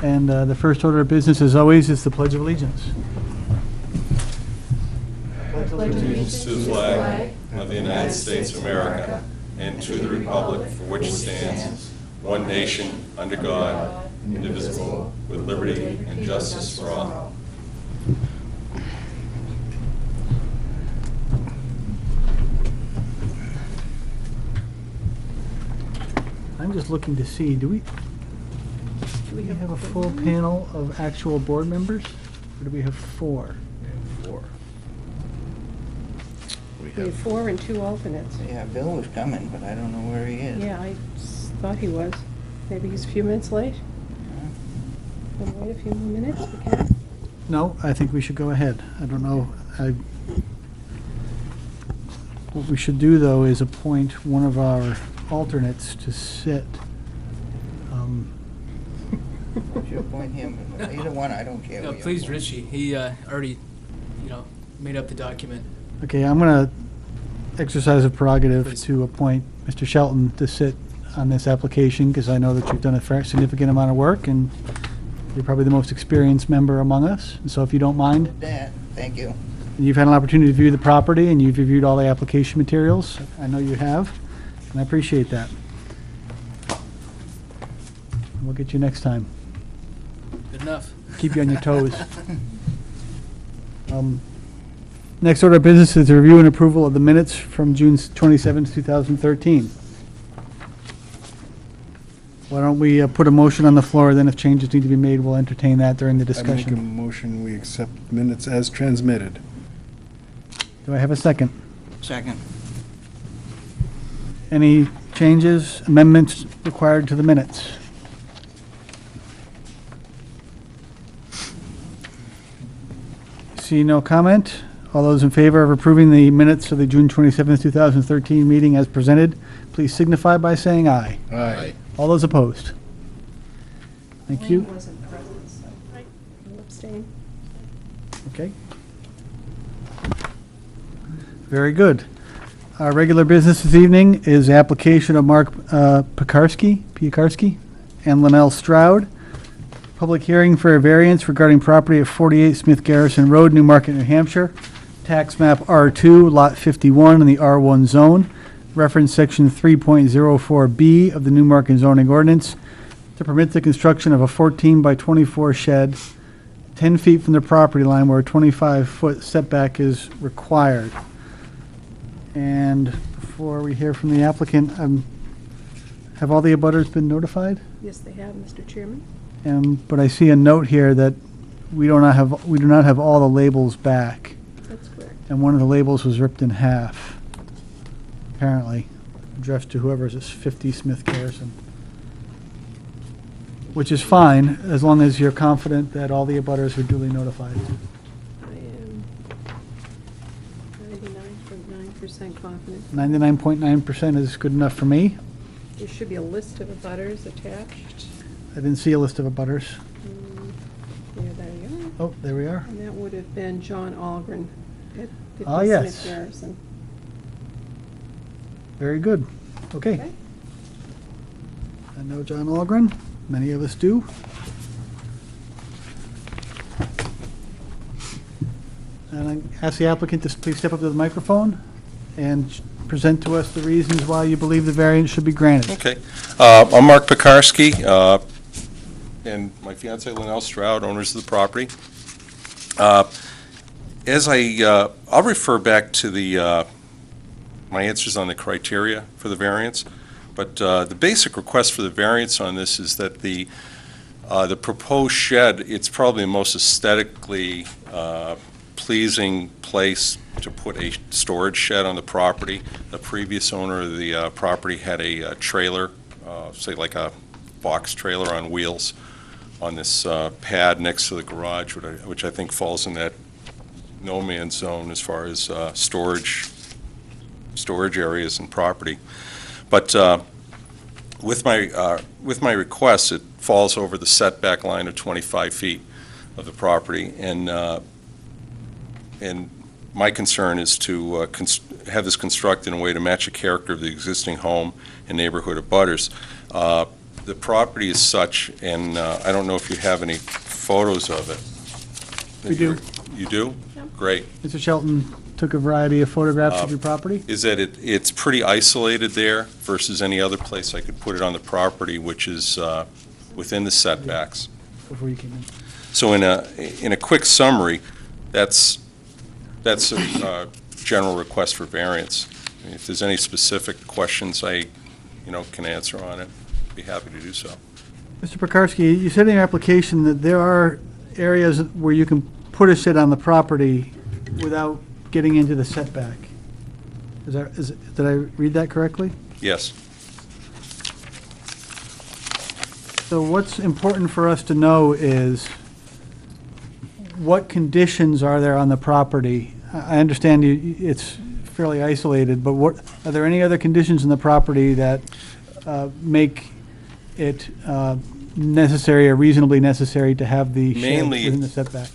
And the first order of business, as always, is the Pledge of Allegiance. Allegiance to the flag of the United States of America and to the republic for which it stands, one nation, under God, indivisible, with liberty and justice for all. I'm just looking to see, do we have a full panel of actual board members? Or do we have four? We have 4 and 2 alternates. Yeah, Bill was coming, but I don't know where he is. Yeah, I thought he was. Maybe he's a few minutes late. We'll wait a few more minutes, we can. No, I think we should go ahead. I don't know. What we should do, though, is appoint one of our alternates to sit. Would you appoint him? Either one, I don't care. No, who you please, appoint. Richie. He already, made up the document. Okay, I'm going to exercise a prerogative Please. to appoint Mr. Shelton to sit on this application, because I know that you've done a fair, significant amount of work, and you're probably the most experienced member among us. And so if you don't mind, Dan, thank you. you've had an opportunity to view the property, and you've reviewed all the application materials. I know you have, and I appreciate that. We'll get you next time. Good enough. Keep you on your toes. Next order of business is the review and approval of the minutes from June 27, 2013. Why don't we put a motion on the floor, then if changes need to be made, we'll entertain that during the I make a discussion. motion, we accept minutes as transmitted. Do I have a second? Second. Any changes, amendments required to the minutes? See no comment. All those in favor of approving the minutes of the June 27, 2013 meeting as presented, please signify by saying aye. Aye. All those opposed? Thank you. Wayne wasn't present, so I'll abstain. Okay. Very good. Our regular business this evening is the application of Mark Piekarski and Linnell Stroud. Public hearing for a variance regarding property at 48 Smith Garrison Road, Newmarket, New Hampshire. Tax map R2, lot 51 in the R1 zone. Reference section 3.04B of the Newmarket zoning ordinance to permit the construction of a 14 by 24 shed 10 feet from the property line where a 25-foot setback is required. And before we hear from the applicant, have all the abutters been notified? Yes, they have, Mr. Chairman. But I see a note here that we do not have all the labels back, That's correct. and one of the labels was ripped in half, apparently, addressed to whoever's at 50 Smith Garrison. Which is fine, as long as you're confident that all the abutters are duly notified. I am 99.9% confident. 99.9% is good enough for me. There should be a list of abutters attached. I didn't see a list of abutters. Yeah, there you go. Oh, there we are. And that would have been John Algren at 50 Ah, yes. Smith Garrison. Very good. Okay. Okay. I know John Algren. Many of us do. And I ask the applicant to please step up to the microphone and present to us the reasons why you believe the variance should be granted. Okay. I'm Mark Piekarski, and my fiancee Linnell Stroud, owners of the property. I'll refer back to my answers on the criteria for the variance, but the basic request for the variance on this is that the proposed shed, it's probably the most aesthetically pleasing place to put a storage shed on the property. The previous owner of the property had a trailer, say like a box trailer on wheels, on this pad next to the garage, which I think falls in that no man's zone as far as storage areas and property. But with my request, it falls over the setback line of 25 feet of the property, and my concern is to have this constructed in a way to match the character of the existing home and neighborhood of butters. the property is such, and I don't know if you have any photos of it. We do. You do? Yep. Great. Mr. Shelton took a variety of photographs of your property. Is that it's pretty isolated there versus any other place I could put it on the property, which is within the setbacks. Before you came in. So in a quick summary, that's a general request for variance. If there's any specific questions I, can answer on it, be happy to do so. Mr. Pekarsky, you said in your application that there are areas where you can put a shed on the property without getting into the setback. Did I read that correctly? Yes. So what's important for us to know is what conditions are there on the property? I understand it's fairly isolated, but are there any other conditions in the property that make it necessary or reasonably necessary to have the shed Mainly- within the setback?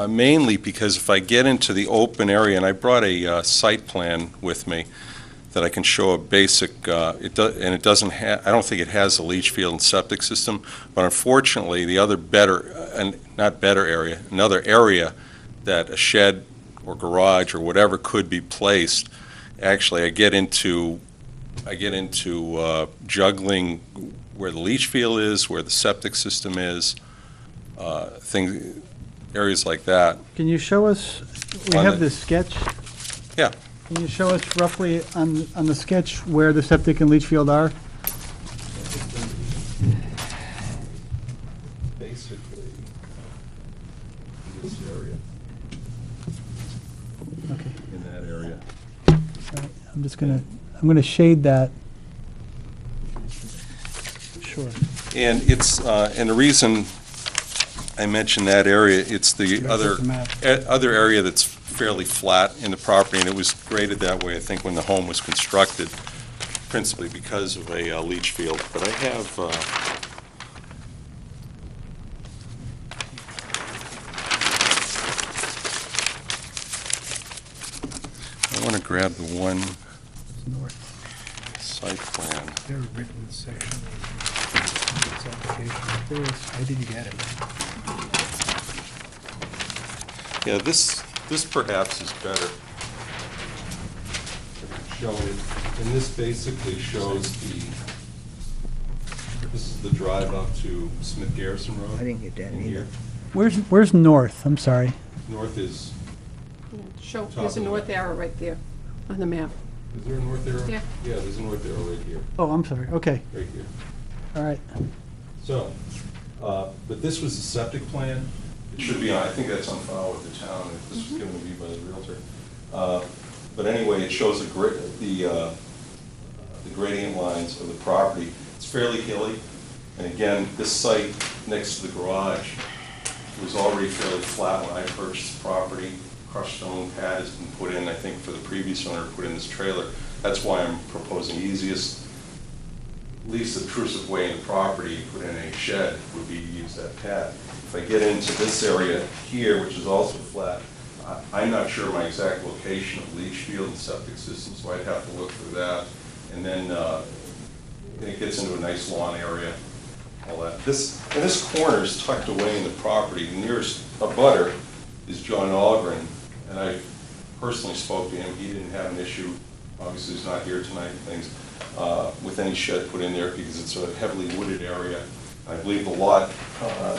Mainly because if I get into the open area, and I brought a site plan with me that I can show a basic, I don't think it has a leach field and septic system, but unfortunately, the other another area that a shed or garage or whatever could be placed, actually, I get into juggling where the leach field is, where the septic system is, areas like that. Can you show us, we On have the- this sketch. Yeah. Can you show us roughly on the sketch where the septic and leach field are? Basically, this area, Okay. in that area. All right, I'm gonna shade that. Sure. And and the reason I mentioned that area, it's the the map. other area that's fairly flat in the property, and it was graded that way, I think, when the home was constructed, principally because of a leach field. But I have, I want to grab the one site plan. There a written section of this application? I didn't get it. Yeah, this perhaps is better. And this basically shows this is the drive up to Smith Garrison Road. I didn't get that in either. here. Where's north? I'm sorry. North is, There's a north arrow right there on the map. is there a north arrow? Yeah. Yeah, there's a north arrow right here, Oh, I'm sorry. Okay, right here. all right. So, but this was the septic plan. It should be on, I think that's on file with the town, if this was given to me by the Realtor. But anyway, it shows the gradient lines of the property. It's fairly hilly, and again, this site next to the garage was already fairly flat when I purchased the property. Crushed stone pad has been put in, I think, for the previous owner to put in this trailer. That's why I'm proposing easiest, least obtrusive way in the property, put in a shed, would be to use that pad. If I get into this area here, which is also flat, I'm not sure my exact location of leach field and septic system, so I'd have to look for that. And then it gets into a nice lawn area, all that. This corner is tucked away in the property. The nearest abutter is John Algren, and I personally spoke to him. He didn't have an issue, obviously he's not here tonight and things, with any shed put in there because it's a heavily wooded area. I believe the lot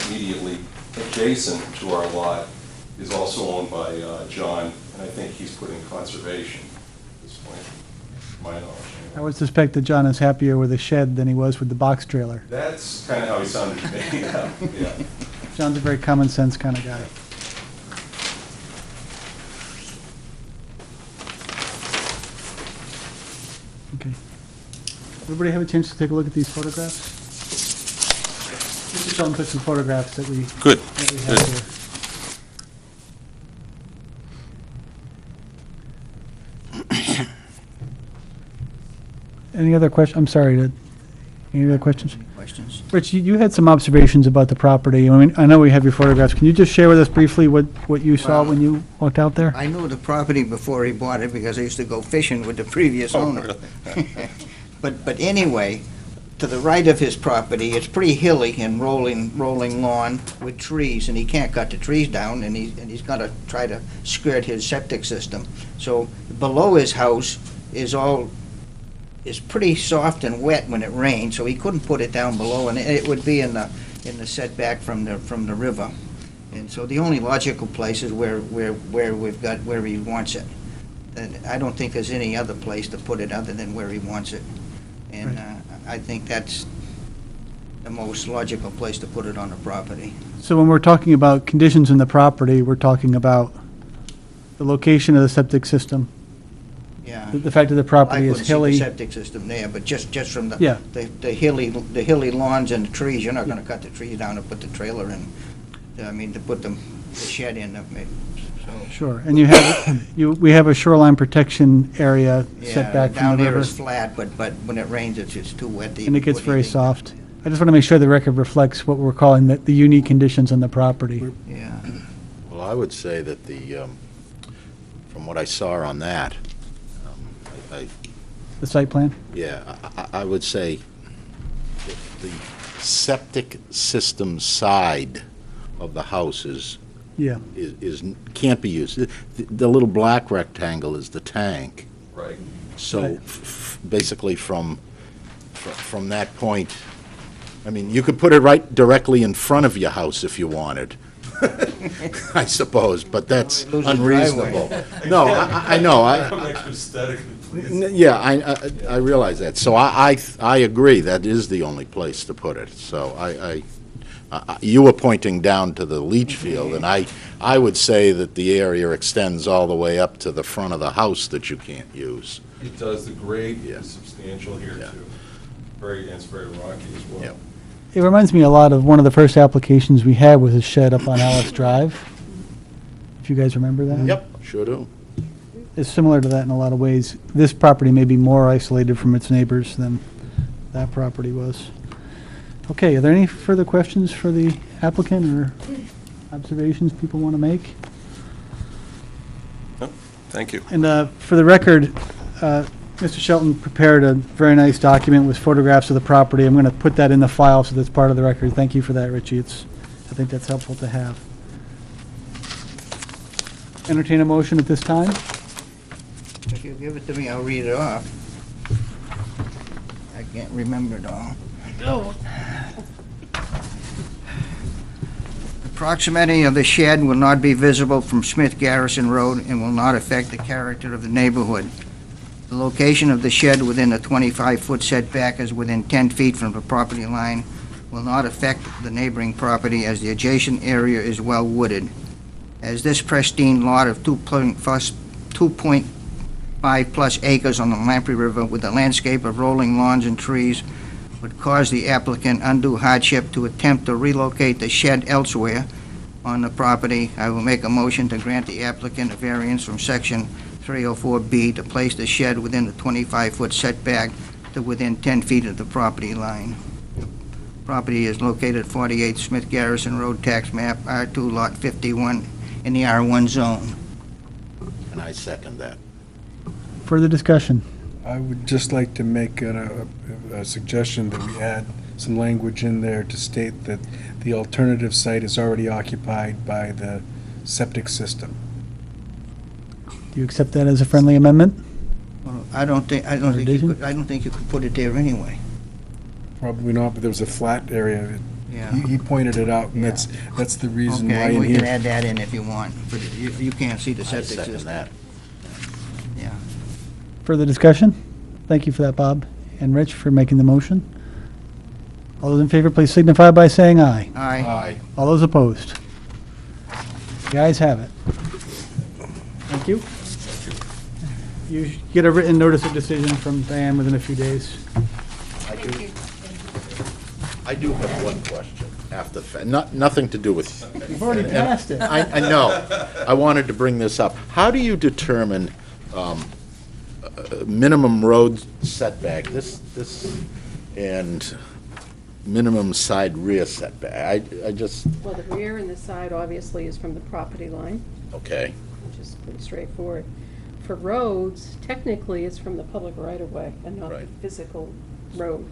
immediately adjacent to our lot is also owned by John, and I think he's put in conservation at this point, to my knowledge. I would suspect that John is happier with a shed than he was with the box trailer. That's kind of how he sounded to me, yeah. John's a very common sense kind of guy. Okay. Everybody have a chance to take a look at these photographs? Mr. Sheldon took some photographs that we Good, have good. here. Any other questions? I'm sorry, any other questions? Questions? Rich, you had some observations about the property. I mean, I know we have your photographs. Can you just share with us briefly what you saw Well, when you walked out there? I knew the property before he bought it because I used to go fishing with the previous Oh, owner. really? But anyway, to the right of his property, it's pretty hilly and rolling lawn with trees, and he can't cut the trees down, and he's gonna try to skirt his septic system. So below his house is pretty soft and wet when it rains, so he couldn't put it down below, and it would be in the setback from the river. And so the only logical place is where he wants it. And I don't think there's any other place to put it other than where he wants it. And I think that's the most logical place to put it on the property. So when we're talking about conditions in the property, we're talking about the location of the septic system, Yeah. the fact that the property is I hilly. couldn't see the septic system there, but just from Yeah. the hilly lawns and the trees, you're not gonna cut the trees down and put the trailer in. I mean, to put the shed in, so. Sure, and you have, we have a shoreline protection area set back from Down the there river, is flat, but when it rains, it's just too wet. to and it gets put very anything. soft. I just want to make sure the record reflects what we're calling the unique conditions on the property. Yeah. Well, I would say that from what I saw on that, The site plan? yeah, I would say that the septic system side of the house Yeah, can't be used. The little black rectangle is the tank. Right. So Right. basically from that point, I mean, you could put it right directly in front of your house if you wanted, I suppose, but that's Lose the unreasonable. No, I know, yeah, I realize that. So I agree, that is the only place to put it. So you were pointing down to the leach field, and I would say that the area extends all the way up to the front of the house that you can't use. It does, the grade Yeah. is substantial here Yeah. too. And it's very rocky as well. Yep. it reminds me a lot of one of the first applications we had was a shed up on Alice Drive. If you guys remember that? Yep, sure do. It's similar to that in a lot of ways. This property may be more isolated from its neighbors than that property was. Okay, are there any further questions for the applicant or observations people want to make? Thank you. And for the record, Mr. Shelton prepared a very nice document with photographs of the property. I'm going to put that in the file so that's part of the record. Thank you for that, Richie. I think that's helpful to have. Entertain a motion at this time? If you give it to me, I'll read it off. I can't remember it all. The proximity of the shed will not be visible from Smith Garrison Road and will not affect the character of the neighborhood. The location of the shed within the 25-foot setback is within 10 feet from the property line, will not affect the neighboring property as the adjacent area is well wooded. As this pristine lot of 2.5 plus acres on the Lamprey River with a landscape of rolling lawns and trees would cause the applicant undue hardship to attempt to relocate the shed elsewhere on the property, I will make a motion to grant the applicant a variance from section 304B to place the shed within the 25-foot setback to within 10 feet of the property line. The property is located at 48 Smith Garrison Road, tax map R2, lot 51, in the R1 zone. And I second that. Further discussion? I would just like to make a suggestion that we add some language in there to state that the alternative site is already occupied by the septic system. Do you accept that as a friendly amendment? Well, I don't think you could put it there anyway. Probably not, but there was a flat area. Yeah. He pointed it out, and Yeah. that's the reason why Okay, in we can here. add that in if you want, but you can't see the I septic second system. that. Yeah. Further discussion? Thank you for that, Bob and Rich, for making the motion. All those in favor, please signify by saying aye. Aye. All those opposed? The ayes have it. Thank you. You get a written notice of decision from Diane within a few days. I do have one question after, nothing to do with. You've already passed it. I know. I wanted to bring this up. How do you determine minimum road setback, this, and minimum side rear setback? I just, Well, the rear and the side obviously is from the property line, okay, which is pretty straightforward. For roads, technically, it's from the public right-of-way and not the Right. physical road.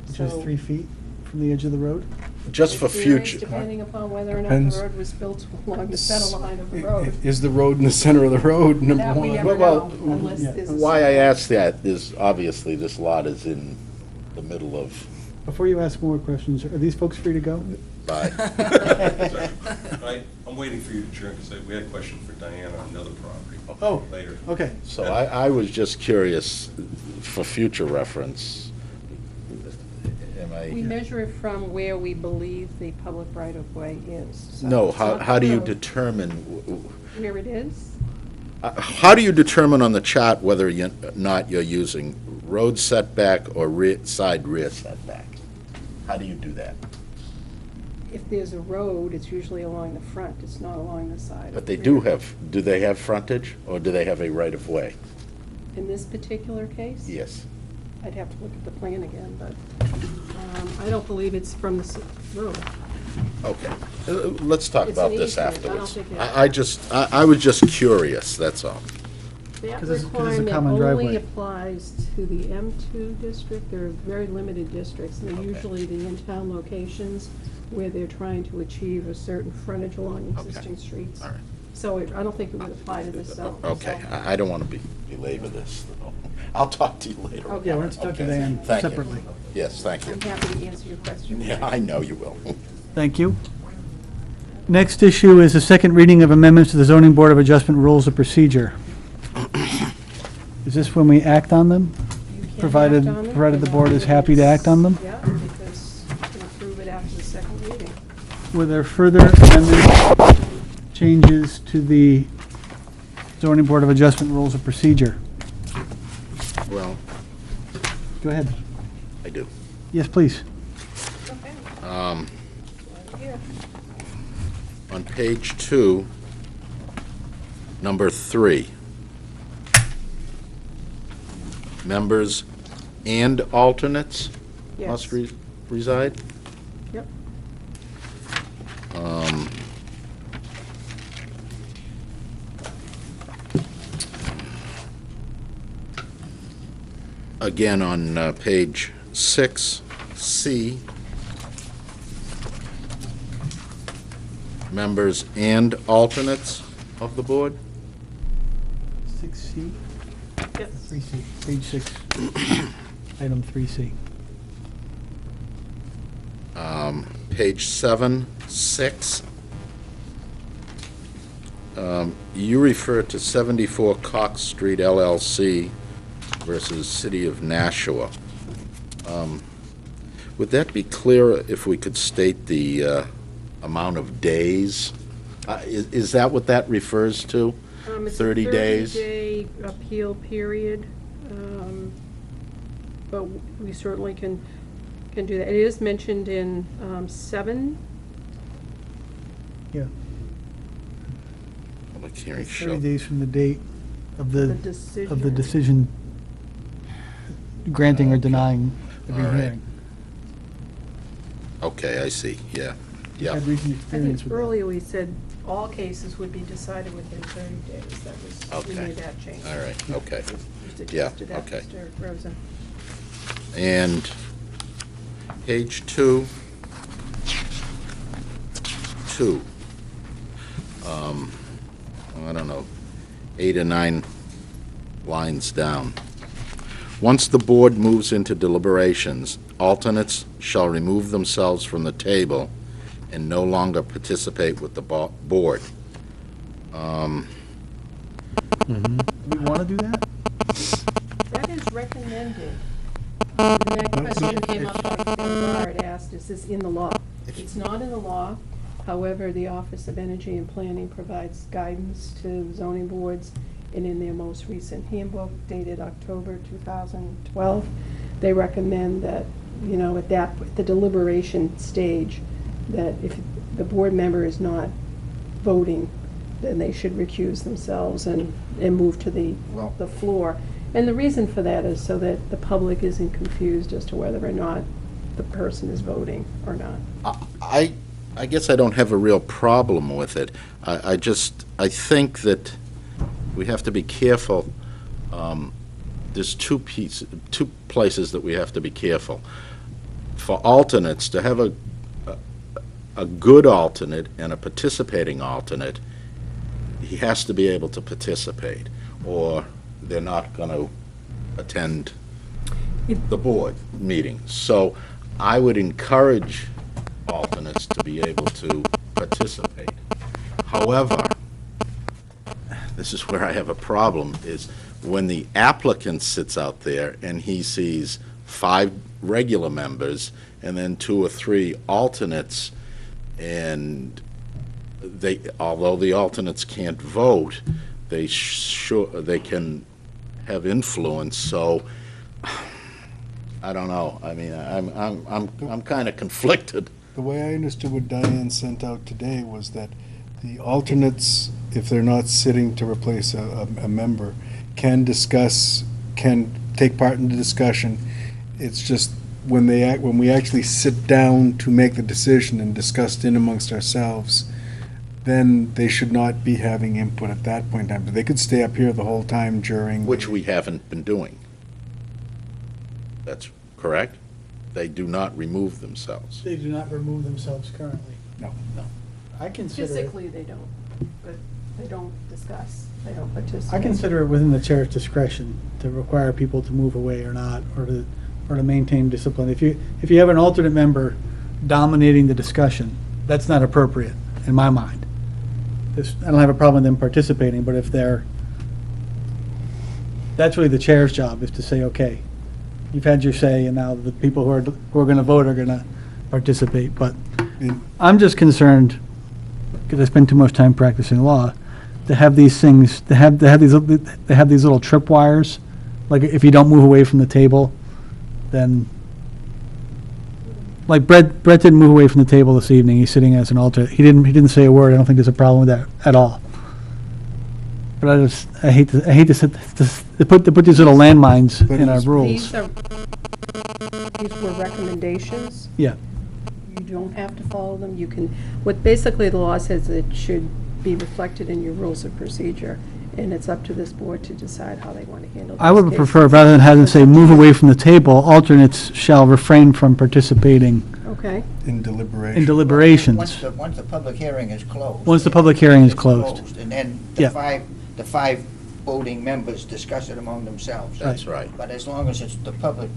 Which is So 3 feet from the edge of the road? Just for it varies future. Depending upon whether or not Depends. the road was built along the center line of the road. Is the road in the center of the road, number That we one? never Well, know unless yeah. there's a. Why I setback. ask that is, obviously, this lot is in the middle of, Before you ask more questions, are these folks free to go? I'm waiting for you to adjourn, because we had a question for Diana on another property. Oh. Later. Okay. So I was just curious, for future reference, am We I, measure it from where we believe the public right-of-way is. So no, it's not how do the you road. determine, Where it is? how do you determine on the chart whether or not you're using road setback or side rear setback? How do you do that? If there's a road, it's usually along the front, it's not along the side. But or they rear. do have, do they have frontage, or do they have a right-of-way? In this particular case? Yes. I'd have to look at the plan again, but I don't believe it's from the road. Okay. Let's talk It's about an this easement. I don't afterwards. think it- I was just curious, that's all. That 'Cause it's a requirement common only driveway. applies to the M2 district. There are very limited districts, and they're Okay. usually the in-town locations where they're trying to achieve a certain frontage along Okay. existing streets. All right. So I don't think it would apply to this zone. Okay, I don't want to belabor this. I'll talk to you later. Okay. Yeah, we're going to talk to Okay. Diane Thank you. separately. Yes, thank you. I'm happy to answer your question. Yeah, I know you will. Thank you. Next issue is the second reading of amendments to the Zoning Board of Adjustment Rules of Procedure. Is this when we act on them? You can Provided- act on it, provided the board is provided happy to it's- act on them? Yeah, because you can approve it after the second reading. Were there further amendments, changes to the Zoning Board of Adjustment Rules of Procedure? Well, Go ahead. I do. Yes, please. Okay. Um, Here. On page 2, number 3, members and alternates must Yes. reside? Yep. Again, on page 6C, members and alternates of the board? 6C? Yes. 3C, page 6, item 3C. Page 7, 6. You refer to 74 Cox Street LLC versus City of Nashua. Would that be clearer if we could state the amount of days? Is that what that refers to? It's a 30 days? 30-day appeal period, but we certainly can do that. It is mentioned in 7. Yeah, Public hearing 30 show. days from the date of The the decision. decision granting or denying the All right. rehearing. Okay, I see, yeah, yeah. Had recent I experience think with that. earlier we said all cases would be decided within 30 days. That was, we Okay. made that change. All right, okay. Just Yeah, adjusted that, okay. Mr. Rosen. And page 2, I don't know, 8 or 9 lines down. Once the board moves into deliberations, alternates shall remove themselves from the table and no longer participate with the board. Do we want to do that? That is recommended. And that question came up by Bart asked, is this in the law? It's not in the law. However, the Office of Energy and Planning provides guidance to zoning boards, and in their most recent handbook dated October 2012, they recommend that, you know, at the deliberation stage, that if the board member is not voting, then they should recuse themselves and move to the floor. And the reason for that is so that the public isn't confused as to whether or not the person is voting or not. I guess I don't have a real problem with it. I think that we have to be careful. There's two places that we have to be careful. for alternates, to have a good alternate and a participating alternate, he has to be able to participate, or they're not going to attend the board meetings. So I would encourage alternates to be able to participate. However, this is where I have a problem, is when the applicant sits out there and he sees 5 regular members and then 2 or 3 alternates, and they, although the alternates can't vote, they can have influence. So I don't know. I mean, I'm kind of conflicted. The way I understood what Diane sent out today was that the alternates, if they're not sitting to replace a member, can discuss, can take part in the discussion. It's just when we actually sit down to make the decision and discuss in amongst ourselves, then they should not be having input at that point in time. But they could stay up here the whole time during. Which we haven't been doing. That's correct? They do not remove themselves. They do not remove themselves currently. No. I consider it, Physically, they don't, but they don't discuss, they don't participate. I consider it within the chair's discretion to require people to move away or not, or to maintain discipline. If you have an alternate member dominating the discussion, that's not appropriate, in my mind. I don't have a problem with them participating, but if that's really the chair's job, is to say, okay, you've had your say, and now the people who are going to vote are going to participate. But I'm just concerned, because I spend too much time practicing law, to have these things, they have these little tripwires. Like if you don't move away from the table, then, like Brett didn't move away from the table this evening. He's sitting as an alternate. He didn't say a word. I don't think there's a problem with that at all. But I hate to put these little landmines But in our it's- rules. These were recommendations. Yeah. You don't have to follow them. You can, what basically the law says, it should be reflected in your rules of procedure, and it's up to this board to decide how they want to handle those I would cases. prefer, rather than having to say move away from the table, alternates shall refrain from participating Okay, In deliberation. in deliberations. Once the public hearing is closed. Once the public hearing is It's closed. And then Yeah. the five voting members discuss it among themselves. That's right. But as long as the public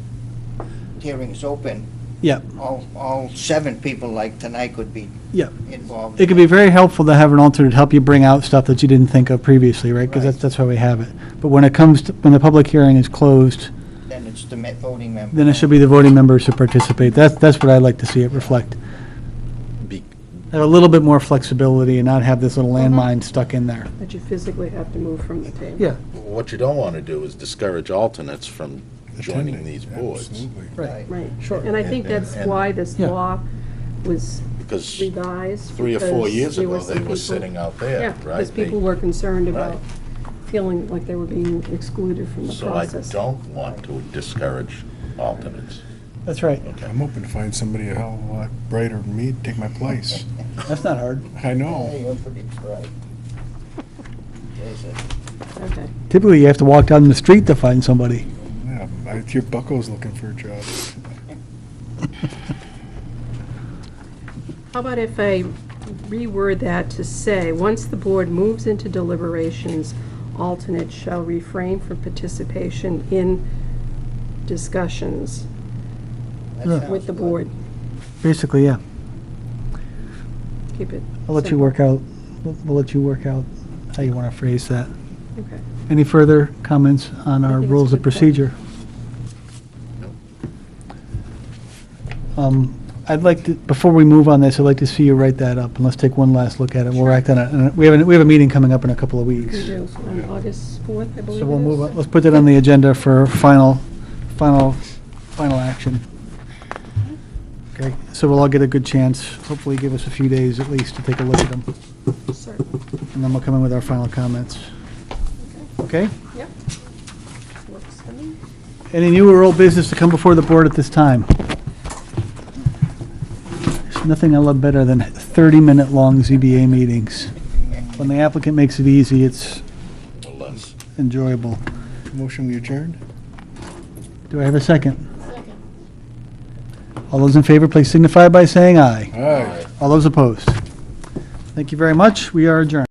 hearing is open, Yeah, all 7 people like tonight could be yeah. involved. It could be very helpful to have an alternate help you bring out stuff that you didn't think of previously, right? Because Right. that's why we have it. But when the public hearing is closed, Then it's the voting member. then it should be the voting members who participate. That's what I'd like to see it reflect. Be- Have a little bit more flexibility and not have this little landmine stuck in there. but you physically have to move from the table. Yeah, What you don't want to do is discourage alternates from joining Attending, these boards. Absolutely. right. Right. Sure. And I think that's And- why this Yeah. law was Because revised. 3 or 4 because years there ago, were some they were people- sitting out there, Yeah, right? because people were concerned about Right. feeling like they were being excluded from the So I process. don't want to discourage alternates. That's right. I'm hoping to find somebody a hell of a lot brighter than me to take my place. That's not hard. I know. Yeah, you're pretty right. There's a- Okay. Typically, you have to walk down the street to find somebody. Yeah, I hear Bucko's looking for a job. How about if I reword that to say, once the board moves into deliberations, alternates shall refrain from participation in discussions that Yeah. sounds with the good. board. Basically, yeah. Keep it I'll let you simple. work out, we'll let you work out how you want to phrase that. Okay. Any further comments on I our think it's rules a of good point. procedure? I'd like to, before we move on this, I'd like to see you write that up, and let's take one last look at it. We'll Sure. act on it, and we have a meeting coming up in a couple of weeks. We do, on August 4th, I believe So we'll it move is. on, let's put that on the agenda for final action. Okay, so we'll all get a good chance, hopefully give us a few days at least to take a look at them, Certainly. and then we'll come in with our final comments. Okay? Yep. Works for me. Any new or old business to come before the board at this time? There's nothing I love better than 30-minute long ZBA meetings. When the applicant makes it easy, it's Or less. enjoyable. Motion we adjourned? Do I have a second? All those in favor, please signify by saying aye. Aye. All those opposed? Thank you very much. We are adjourned.